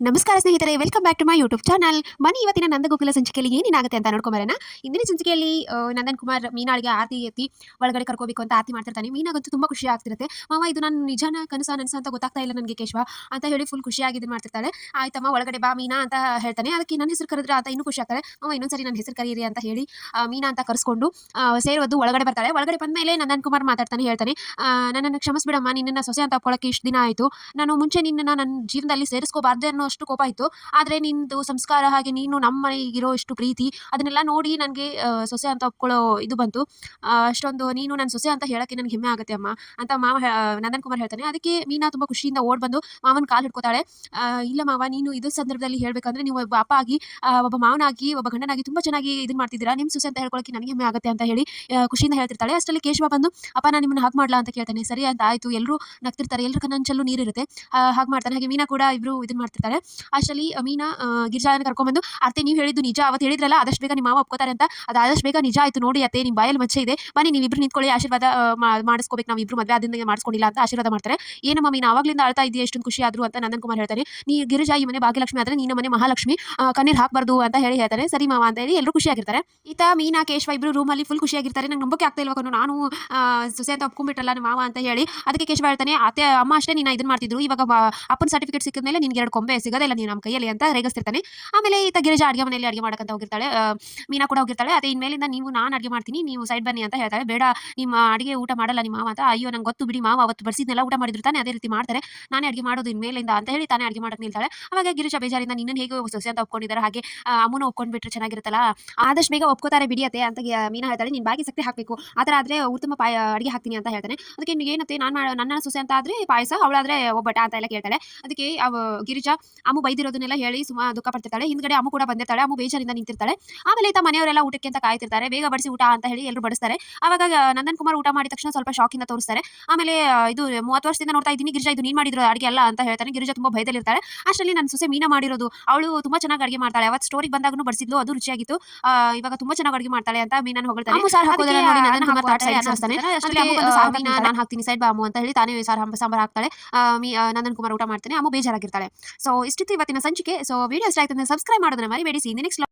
ನಮಸ್ಕಾರ ಸ್ನೇಹಿತರೆ, welcome back to my YouTube channel. ಬನ್ನಿ ಇವತ್ತಿನ ನಂದಗೋಕುಲ ಸಂಚಿಕೆಯಲ್ಲಿ ಏನೇನಾಗುತ್ತೆ ಅಂತ ನೋಡ್ಕೊಂಬರೋಣ. ಇಂದಿನ ಸಂಚಿಕೆಯಲ್ಲಿ ನಂದನ್ ಕುಮಾರ್ ಮೀನಾಳಿಗೆ ಆರತಿ ಎತ್ತಿ ಒಳಗಡೆ ಕರ್ಕೋಬೇಕು ಅಂತ ಆರತಿ ಮಾಡ್ತಿರ್ತಾನೆ. ಮೀನಾಗಂತೂ ತುಂಬಾ ಖುಷಿ ಆಗ್ತಿರುತ್ತೆ. ಮಾವ ಇದು ನಾನು ನಿಜಾನ ಕನಸ ನನಸ ಅಂತ ಗೊತ್ತಾಗ್ತಾ ಇಲ್ಲ ನನಗೆ ಕೇಶವ ಅಂತ ಹೇಳಿ ಫುಲ್ ಖುಷಿಯಾಗಿ ಇದು ಮಾಡ್ತಿರ್ತಾಳೆ. ಆಯ್ತಮ್ಮ ಒಳಗಡೆ ಬಾ ಮೀನಾ ಅಂತ ಹೇಳ್ತಾನೆ. ಅದಕ್ಕೆ ನನ್ನ ಹೆಸರು ಕರೆದ್ರೆ ಅಂತ ಇನ್ನೂ ಖುಷಿ ಆಗ್ತಾಳೆ. ಮಾವ ಇನ್ನೊಂದ್ಸರಿ ನನ್ನ ಹೆಸರು ಕರೀರಿ ಅಂತ ಹೇಳಿ ಮೀನಾ ಅಂತ ಕರೆಸ್ಕೊಂಡು ಸೇರೋದು ಒಳಗಡೆ ಬರ್ತಾಳೆ. ಒಳಗಡೆ ಬಂದ್ಮೇಲೆ ನಂದನ್ ಕುಮಾರ್ ಮಾತಾಡ್ತಾನೆ, ಹೇಳ್ತಾನೆ, ನನ್ನನ್ನು ಕ್ಷಮಿಸ್ಬಿಡಮ್ಮ, ನಿನ್ನ ಸೊಸೆ ಅಂತ ಒಪ್ಕೊಳ್ಳೋಕೆ ಇಷ್ಟು ದಿನ ಆಯಿತು. ನಾನು ಮುಂಚೆ ನಿನ್ನನ್ನು ನನ್ನ ಜೀವನದಲ್ಲಿ ಸೇರಿಸ್ಕೋಬಾರ್ದೆ ಅನ್ನೋ ಅಷ್ಟು ಕೋಪ ಇತ್ತು. ಆದರೆ ನಿಂದು ಸಂಸ್ಕಾರ ಹಾಗೆ ನೀನು ನಮ್ಮ ಮನೆಗಿರೋ ಇಷ್ಟು ಪ್ರೀತಿ ಅದನ್ನೆಲ್ಲ ನೋಡಿ ನನಗೆ ಸೊಸೆ ಅಂತ ಒಪ್ಕೊಳ್ಳೋ ಇದು ಬಂತು. ಅಷ್ಟೊಂದು ನೀನು ನನ್ನ ಸೊಸೆ ಅಂತ ಹೇಳೋಕ್ಕೆ ನನಗೆ ಹೆಮ್ಮೆ ಆಗುತ್ತೆ ಅಮ್ಮ ಅಂತ ನಂದನ್ ಕುಮಾರ್ ಹೇಳ್ತಾನೆ. ಅದಕ್ಕೆ ಮೀನಾ ತುಂಬ ಖುಷಿಯಿಂದ ಓಡ್ ಬಂದು ಮಾವನ ಕಾಲು ಹಿಡ್ಕೋತಾಳೆ. ಇಲ್ಲ ಮಾವ, ನೀನು ಇದು ಸಂದರ್ಭದಲ್ಲಿ ಹೇಳಬೇಕಂದ್ರೆ ನೀವು ಒಬ್ಬ ಅಪ್ಪ ಆಗಿ ಒಬ್ಬ ಮಾವನಾಗಿ ಒಬ್ಬ ಗಂಡನಾಗಿ ತುಂಬ ಚೆನ್ನಾಗಿ ಇದನ್ನ ಮಾಡ್ತಿದ್ದೀರಾ. ನಿಮ್ಮ ಸೊಸೆ ಅಂತ ಹೇಳ್ಕೊಳ್ಳೋಕೆ ನನಗೆ ಹೆಮ್ಮೆ ಆಗುತ್ತೆ ಅಂತ ಹೇಳಿ ಖುಷಿಯಿಂದ ಹೇಳ್ತಿರ್ತಾಳೆ. ಅಷ್ಟರಲ್ಲಿ ಕೇಶವ ಬಂದು ಅಪ್ಪ ನಾನು ನಿಮ್ಮನ್ನ ಹಾಗೆ ಮಾಡ್ಲಾ ಅಂತ ಕೇಳ್ತಾನೆ. ಸರಿ ಅಂತ ಆಯಿತು, ಎಲ್ಲರೂ ನಗ್ತಿರ್ತಾರೆ, ಎಲ್ಲರ ಕಣ್ಣಂಚಲ್ಲೂ ನೀರಿರುತ್ತೆ. ಹಾಗೆ ಮಾಡ್ತಾನೆ. ಹಾಗೆ ಮೀನಾ ಕೂಡ ಇಬ್ಬರು ಇದನ್ನ ಮಾಡ್ತಿರ್ತಾರೆ. ಅಷ್ಟರಲ್ಲಿ ಮೀನಾ ಗಿರಿಜಾನ ಕರ್ಕೊಂಡ್ಬಂದು, ಅತ್ತೆ ನೀವು ಹೇಳಿದ್ದು ನಿಜ, ಅವತ್ತು ಹೇಳಿದ್ರಲ್ಲ ಆದಷ್ಟು ಬೇಗ ನಿಮ್ಮ ಮಾವ ಒಪ್ಕೋತಾರೆ ಅಂತ, ಅದು ಆದಷ್ಟು ಬೇಗ ನಿಜ ಆಯಿತು ನೋಡಿ ಅತ್ತೆ, ನಿಮ್ಮ ಬಾಯಲ್ಲಿ ಮಚ್ಚೆ ಇದೆ, ಬನ್ನಿ ನೀವಿಬ್ರು ನಿಂತ್ಕೊಳ್ಳಿ, ಆಶೀರ್ವಾದ ಮಾಡಿಸ್ಕೋಬೇಕು, ನಾವು ಇಬ್ರು ಮದುವೆ ಆದಿಂದ ಮಾಡಿಸ್ಕೊಂಡಿಲ್ಲ ಅಂತ ಆಶೀರ್ವಾದ ಮಾಡ್ತಾರೆ. ಏನಮ್ಮ ಮೀನಾ ಆವಾಗಲಿಂದ ಅಳ್ತಾ ಇದೆಯಾ, ಎಷ್ಟೊಂದು ಖುಷಿ ಆದ್ರು ಅಂತ ನಂದನ್ ಕುಮಾರ್ ಹೇಳ್ತಾನೆ. ನೀ ಗಿರಿಜಾ ಈ ಮನೆ ಭಾಗ್ಯಲಕ್ಷ್ಮಿ ಆದರೆ ನೀನು ಮನೆ ಮಹಾಲಕ್ಷ್ಮಿ, ಕಣ್ಣೀರು ಹಾಕಬಾರ್ದು ಅಂತ ಹೇಳಿ ಹೇಳ್ತಾರೆ. ಸರಿ ಮಾವ ಅಂತ ಹೇಳಿ ಎಲ್ಲರೂ ಖುಷಿಯಾಗಿರ್ತಾರೆ. ಈತ ಮೀನಾ ಕೇಶವ ಇಬ್ರು ರೂಮಲ್ಲಿ ಫುಲ್ ಖುಷಿಯಾಗಿರ್ತಾರೆ. ನಂಗೆ ನಂಬೋಕೆ ಆಗ್ತಾ ಇಲ್ವಾ ನಾನು ಸೊಸೆ ಅಂತ ಒಪ್ಕೊಂಡ್ಬಿಟ್ರಲ್ಲ ನಮ್ಮ ಮಾವ ಅಂತ ಹೇಳಿ. ಅದಕ್ಕೆ ಕೇಶವ ಹೇಳ್ತಾನೆ, ಅತ್ತೆ ಅಮ್ಮ ಅಷ್ಟೇ ನೀನು ಇದನ್ನ ಮಾಡ್ತಿದ್ರು, ಇವಾಗ ಅಪ್ಪನ ಸರ್ಟಿಫಿಕೇಟ್ ಸಿಕ್ಕಿದ ಮೇಲೆ ನಿನ್ಗೆ 2 ಕೊಂಬೆ ಸಿಗೋದಿಲ್ಲ ನೀನು ನಮ್ಮ ಕೈಯಲ್ಲಿ ಅಂತ ರೇಗಿಸ್ತಿರ್ತಾನೆ. ಆಮೇಲೆ ಈತ ಗಿರಿಜಾ ಅಡುಗೆ ಮನೆಯಲ್ಲಿ ಅಡುಗೆ ಮಾಡಕ್ಕಂತ ಹೋಗಿರ್ತಾಳೆ. ಮೀನಾ ಕೂಡ ಹೋಗಿರ್ತಾಳೆ. ಅದೇ ಇನ್ಮೇಲಿಂದ ನಾನು ಅಡುಗೆ ಮಾಡ್ತೀನಿ, ನೀವು ಸೈಡ್ ಬನ್ನಿ ಅಂತ ಹೇಳ್ತಾಳೆ. ಬೇಡ, ನಿಮ್ಮ ಅಡುಗೆ ಊಟ ಮಾಡಲ್ಲ ನಿಮ್ಮ ಮಾವ ಅಂತ. ಅಯ್ಯೋ ನಂಗೆ ಗೊತ್ತು ಬಿಡಿ, ಮಾವ ಅವತ್ತು ಬಡಿಸಿದ್ನೆಲ್ಲ ಊಟ ಮಾಡಿದ್ರು ತಾನೆ, ಅದೇ ರೀತಿ ಮಾಡ್ತಾರೆ, ನಾನೇ ಅಡುಗೆ ಮಾಡೋದು ಇನ್ಮೇಲಿಂದ ಅಂತ ಹೇಳಿ ತಾನೇ ಅಡುಗೆ ಮಾಡಕ್ಕೆ ನಿಲ್ತಾಳೆ. ಅವಾಗ ಗಿರಿಜಾ ಬೇಜಾರಿಂದ ನಿನ್ನನ್ನು ಹೇಗೆ ಸೊಸೆ ಅಂತ ಒಪ್ಕೊಂಡಿದ್ದಾರೆ, ಹಾಗೆ ಅಮ್ಮನ ಒಪ್ಕೊಂಡ್ಬಿಟ್ರೆ ಚೆನ್ನಾಗಿರುತ್ತಲ್ಲ, ಆದಷ್ಟು ಬೇಗ ಒಪ್ಕೋತಾರೆ ಬಿಡಿಯತ್ತೆ ಅಂತ ಮೀನಾ ಹೇಳ್ತಾಳೆ. ನೀನು ಬಾಗಿ ಸಕ್ಕರೆ ಹಾಕಬೇಕು, ಆ ಥರ ಆದರೆ ಉತ್ತಮ ಅಡುಗೆ ಹಾಕ್ತೀನಿ ಅಂತ ಹೇಳ್ತಾನೆ. ಅದಕ್ಕೆ ಏನತ್ತೆ ನಾನು ನನ್ನ ಸೊಸೆ ಅಂತ ಆದರೆ ಪಾಯಸ, ಅವಳಾದರೆ ಒಬ್ಬಟ ಅಂತ ಎಲ್ಲ ಕೇಳ್ತಾಳೆ. ಅದಕ್ಕೆ ಗಿರಿಜಾ ಅಮ್ಮು ಬೈದಿರೋದನ್ನೆಲ್ಲ ಹೇಳಿ ಸುಮಾ ದುಃಖ ಪಡ್ತಿರ್ತಾಳೆ. ಹಿಂದ್ಗಡೆ ಅಮ್ಮು ಕೂಡ ಬಂದಿರ್ತಾಳೆ. ಅಮ್ಮು ಬೇಜಾರಿಂದ ನಿಂತಿರ್ತಾಳೆ. ಆಮೇಲೆ ಈತ ಮನೆಯವರೆಲ್ಲ ಊಟಕ್ಕೆ ಅಂತ ಕಾಯ್ತಿರ್ತಾರೆ. ಬೇಗ ಬಡಿಸಿ ಊಟ ಅಂತ ಹೇಳಿ ಎಲ್ಲರೂ ಬಡಿಸ್ತಾರೆ. ಆವಾಗ ನಂದನ್ ಕುಮಾರ್ ಊಟ ಮಾಡಿದ ತಕ್ಷಣ ಸ್ವಲ್ಪ ಶಾಕಿಂದ ತೋರಿಸ್ತಾರೆ. ಆಮೇಲೆ ಇದು 30 ವರ್ಷದಿಂದ ನೋಡ್ತಾ ಇದ್ದೀನಿ ಗಿರಿಜಾ, ಇದು ನೀನು ಮಾಡಿರೋ ಅಡುಗೆ ಅಲ್ಲ ಅಂತ ಹೇಳ್ತಾನೆ. ಗಿರಿಜಾ ತುಂಬಾ ಭಯದಲ್ಲಿರ್ತಾಳೆ. ಅಷ್ಟರಲ್ಲಿ ನನ್ನ ಸೊಸೆ ಮೀನಾ ಮಾಡಿರೋದು, ಅವಳು ತುಂಬಾ ಚೆನ್ನಾಗಿ ಅಡುಗೆ ಮಾಡ್ತಾಳೆ, ಅವತ್ತು ಸ್ಟೋರಿಗೆ ಬಂದಾಗೂ ಬಡಿಸಿದ್ಲು, ಅದು ರುಚಿಯಾಗಿತ್ತು, ಇವಾಗ ತುಂಬಾ ಚೆನ್ನಾಗಿ ಅಡುಗೆ ಮಾಡ್ತಾಳೆ ಅಂತ ಮೀನನ್ನು ಹೊಗಳ್ತಾನೆ. ಅಮ್ಮು ಸಾರು ಹಾಕೋದನ್ನ ನೋಡಿ ನಂದನ್ ಕುಮಾರ್ ತಾಟ್ ಸೈಡ್ ಹಾಕ್ತಾನೆ. ಅಷ್ಟರಲ್ಲಿ ಅಮ್ಮು ಬಂದು ಸಾರು ನಾನು ಹಾಕ್ತೀನಿ ಸೈಡ್ ಬಾ ಅಮ್ಮು ಅಂತ ಹೇಳಿ ತಾನೇ ಸಾಂಬಾರ್ ಹಾಕ್ತಾಳೆ. ನಂದನ್ ಕುಮಾರ್ ಊಟ ಮಾಡ್ತಾನೆ. ಅಮ್ಮು ಬೇಜಾರಾಗಿರ್ತಾಳೆ. ಸೊ ಇಷ್ಟಿತ್ತು ಇವತ್ತಿನ ಸಂಚಿಕೆ. ಸೊ ವಿಡಿಯೋ ಇಷ್ಟ ಆಯ್ತು ಅಂದ್ರೆ ಸಬ್ಸ್ಕ್ರೈಬ್ ಮಾಡೋದನ್ನ ಮರಿಬೇಡಿ. C in the next